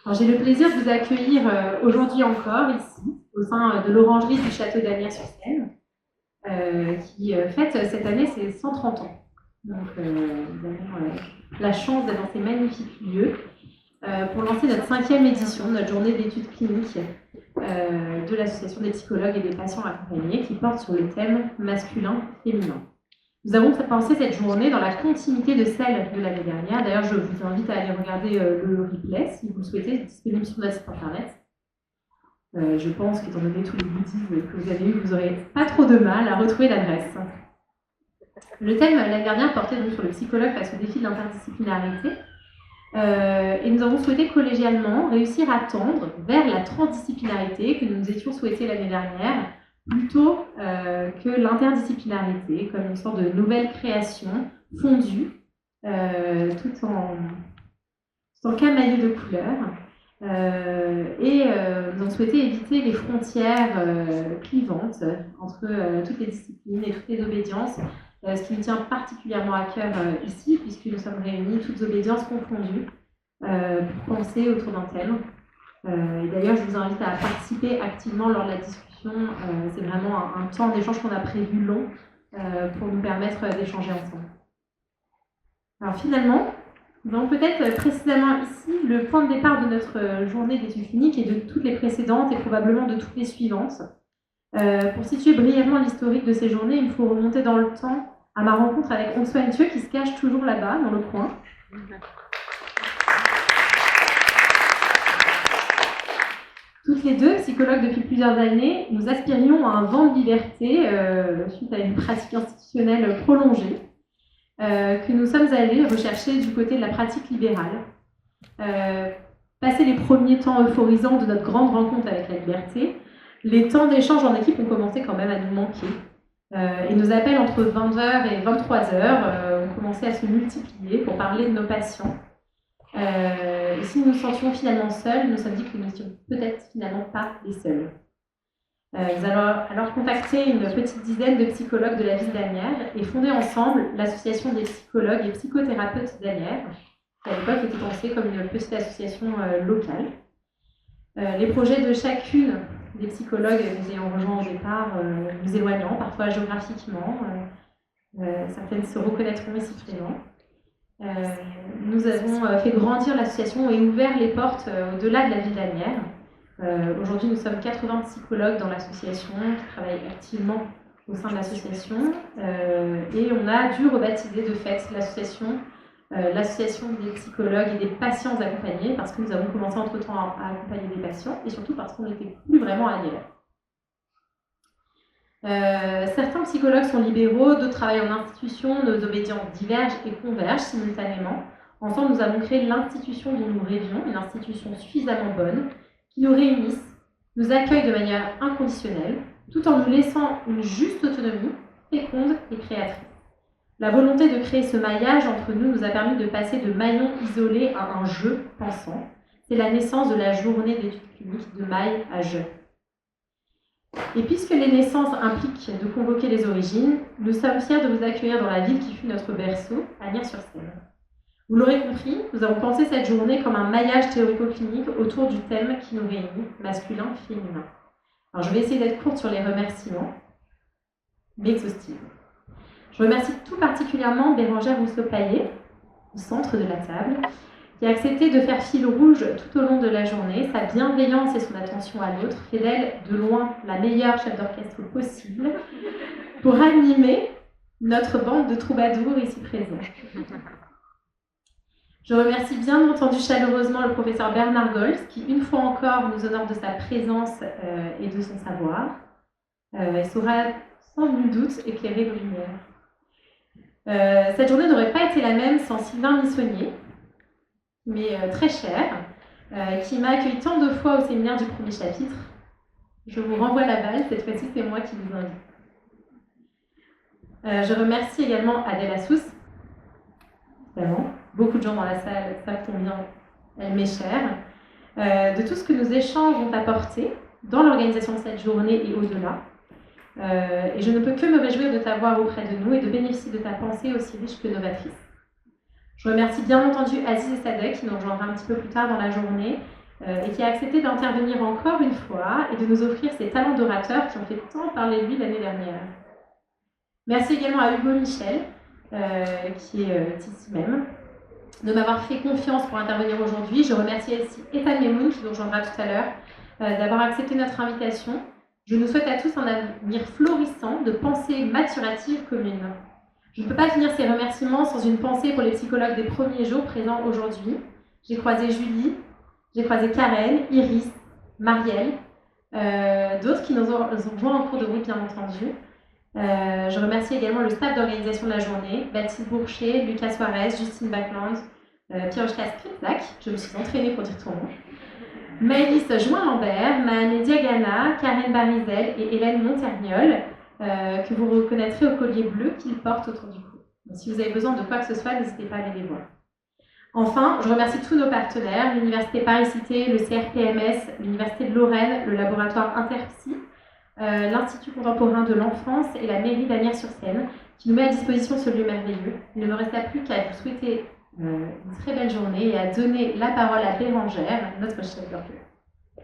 Alors, j'ai le plaisir de vous accueillir aujourd'hui encore ici, au sein de l'orangerie du château d'Asnières-sur-Seine, qui fête cette année ses 130 ans. Donc, nous avons la chance d'être dans ces magnifiques lieux pour lancer notre 5e édition, notre journée d'études cliniques de l'Association des psychologues et des patients accompagnés, qui porte sur le thème masculin-féminin. Nous avons pensé cette journée dans la continuité de celle de l'année dernière. D'ailleurs, je vous invite à aller regarder le replay, si vous le souhaitez, disponible sur notre site internet. Je pense qu'étant donné tous les goodies que vous avez eus, vous n'aurez pas trop de mal à retrouver l'adresse. Le thème l'année dernière portait donc sur le psychologue face au défi de l'interdisciplinarité. Et nous avons souhaité collégialement réussir à tendre vers la transdisciplinarité que nous nous étions souhaités l'année dernière, plutôt que l'interdisciplinarité, comme une sorte de nouvelle création fondue, tout en camailleux de couleurs. Nous avons souhaité éviter les frontières clivantes entre toutes les disciplines et toutes les obédiences, ce qui nous tient particulièrement à cœur ici, puisque nous sommes réunis, toutes obédiences confondues, pour penser autour d'un thème. Et d'ailleurs, je vous invite à participer activement lors de la discussion. C'est vraiment un temps d'échange qu'on a prévu long pour nous permettre d'échanger ensemble. Alors finalement, nous avons peut-être précisément ici le point de départ de notre journée d'études cliniques et de toutes les précédentes et probablement de toutes les suivantes. Pour situer brièvement l'historique de ces journées, il faut remonter dans le temps à ma rencontre avec François Nthieu qui se cache toujours là-bas, dans le coin. Toutes les deux, psychologues depuis plusieurs années, nous aspirions à un vent de liberté suite à une pratique institutionnelle prolongée que nous sommes allés rechercher du côté de la pratique libérale. Passé les premiers temps euphorisants de notre grande rencontre avec la liberté, les temps d'échange en équipe ont commencé quand même à nous manquer. Et nos appels entre 20h et 23h ont commencé à se multiplier pour parler de nos patients. Et si nous nous sentions finalement seuls, nous nous sommes dit que nous n'étions peut-être finalement pas les seuls. Nous allons alors contacter une petite dizaine de psychologues de la ville d'Asnières et fonder ensemble l'association des psychologues et psychothérapeutes d'Asnières, qui à l'époque était pensée comme une petite association locale. Les projets de chacune des psychologues nous ayant rejoints au départ, nous éloignant parfois géographiquement, certaines se reconnaîtront ici présentes. Nous avons fait grandir l'association et ouvert les portes au-delà de la ville d'Asnières. Aujourd'hui, nous sommes 80 psychologues dans l'association qui travaillent activement au sein de l'association et on a dû rebaptiser de fait l'association des psychologues et des patients accompagnés parce que nous avons commencé entre-temps à accompagner des patients et surtout parce qu'on n'était plus vraiment annuaire. Certains psychologues sont libéraux, d'autres travaillent en institution, nos obédiences divergent et convergent simultanément. Ensemble, nous avons créé l'institution dont nous rêvions, une institution suffisamment bonne, qui nous réunisse, nous accueille de manière inconditionnelle, tout en nous laissant une juste autonomie, féconde et créatrice. La volonté de créer ce maillage entre nous a permis de passer de maillons isolés à un jeu pensant. C'est la naissance de la journée d'études cliniques de maille à jeu. Et puisque les naissances impliquent de convoquer les origines, nous sommes fiers de vous accueillir dans la ville qui fut notre berceau, Asnières-sur-Seine. Vous l'aurez compris, nous avons pensé cette journée comme un maillage théorico-clinique autour du thème qui nous réunit, masculin-féminin. Alors je vais essayer d'être courte sur les remerciements, mais exhaustive. Je remercie tout particulièrement Bérangère Rousseau-Paillet, au centre de la table, qui a accepté de faire fil rouge tout au long de la journée. Sa bienveillance et son attention à l'autre fait d'elle, de loin, la meilleure chef d'orchestre possible pour animer notre bande de troubadours ici présents. Je remercie bien entendu chaleureusement le professeur Bernard Goltz, qui, une fois encore, nous honore de sa présence et de son savoir. Elle saura sans nul doute éclairer nos lumières. Cette journée n'aurait pas été la même sans Sylvain Missonnier, mais très cher, qui m'a accueilli tant de fois au séminaire du premier chapitre. Je vous renvoie la balle, cette fois-ci c'est moi qui vous invite. Je remercie également Adèle Assous, évidemment. Beaucoup de gens dans la salle savent combien elle m'est chère, de tout ce que nos échanges ont apporté dans l'organisation de cette journée et au-delà. Et je ne peux que me réjouir de t'avoir auprès de nous et de bénéficier de ta pensée aussi riche que novatrice. Je remercie bien entendu Aziz et Sadek qui nous rejoindra un petit peu plus tard dans la journée et qui a accepté d'intervenir encore une fois et de nous offrir ses talents d'orateur qui ont fait tant parler de lui l'année dernière. Merci également à Hugo Michel, qui est ici même, de m'avoir fait confiance pour intervenir aujourd'hui. Je remercie aussi Ethan Memoun, qui nous rejoindra tout à l'heure, d'avoir accepté notre invitation. Je nous souhaite à tous un avenir florissant de pensée maturative commune. Je ne peux pas finir ces remerciements sans une pensée pour les psychologues des premiers jours présents aujourd'hui. J'ai croisé Julie, j'ai croisé Karen, Iris, Marielle, d'autres qui nous ont rejoints en cours de route, bien entendu. Je remercie également le staff d'organisation de la journée, Baptiste Bourcher, Lucas Suarez, Justine Backland, Pirochka Skritlak, je me suis entraînée pour dire ton nom, Maëlys Join-Lambert, Mané Diagana, Karen Barizel et Hélène Montergnol, que vous reconnaîtrez au collier bleu qu'ils portent autour du cou. Donc, si vous avez besoin de quoi que ce soit, n'hésitez pas à aller les voir. Enfin, je remercie tous nos partenaires, l'Université Paris-Cité, le CRPMS, l'Université de Lorraine, le laboratoire Interpsy, l'Institut contemporain de l'enfance et la mairie d'Asnières-sur-Seine, qui nous met à disposition ce lieu merveilleux. Il ne me reste plus qu'à vous souhaiter une très belle journée et à donner la parole à Bérangère, notre chef d'orchestre.